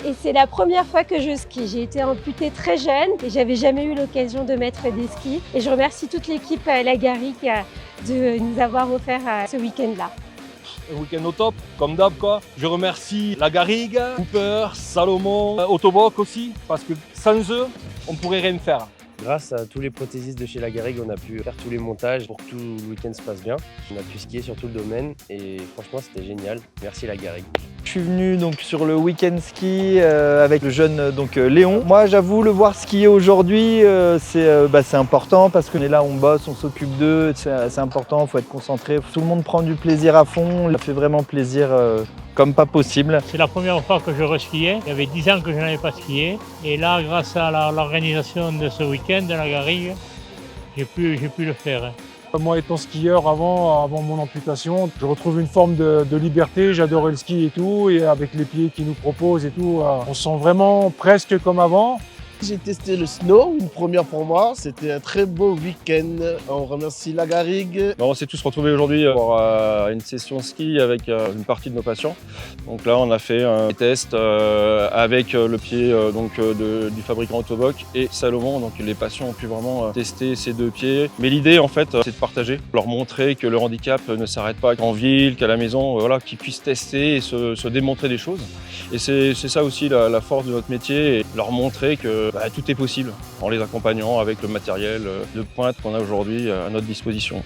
et c'est la première fois que je skie. J'ai été amputée très jeune et j'avais jamais eu l'occasion de mettre des skis. Et je remercie toute l'équipe La Garrigue de nous avoir offert ce week-end-là. Un week-end au top, comme d'hab quoi. Je remercie La Garrigue, Cooper, Salomon, Autoboc aussi, parce que sans eux, on ne pourrait rien faire. Grâce à tous les prothésistes de chez La Garrigue, on a pu faire tous les montages pour que tout le week-end se passe bien. On a pu skier sur tout le domaine et franchement c'était génial. Merci La Garrigue. Je suis venu donc sur le week-end ski avec le jeune Léon. Moi j'avoue le voir skier aujourd'hui c'est important parce qu'on est là, on bosse, on s'occupe d'eux, c'est important, il faut être concentré. Tout le monde prend du plaisir à fond, ça fait vraiment plaisir comme pas possible. C'est la première fois que je reskiais, il y avait 10 ans que je n'avais pas skié et là grâce à l'organisation de ce week-end de La Garrigue, j'ai pu le faire. Moi étant skieur avant mon amputation, je retrouve une forme de liberté, j'adorais le ski et tout, et avec les pieds qu'ils nous proposent et tout, on se sent vraiment presque comme avant. J'ai testé le snow, une première pour moi, c'était un très beau week-end. On remercie La Garrigue. On s'est tous retrouvés aujourd'hui pour une session ski avec une partie de nos patients. Donc là on a fait un test avec le pied du fabricant Autoboc et Salomon. Donc les patients ont pu vraiment tester ces deux pieds. Mais l'idée en fait c'est de partager, leur montrer que le handicap ne s'arrête pas en ville, qu'à la maison, voilà, qu'ils puissent tester et se démontrer des choses. Et c'est ça aussi la force de notre métier, et leur montrer que tout est possible en les accompagnant avec le matériel de pointe qu'on a aujourd'hui à notre disposition.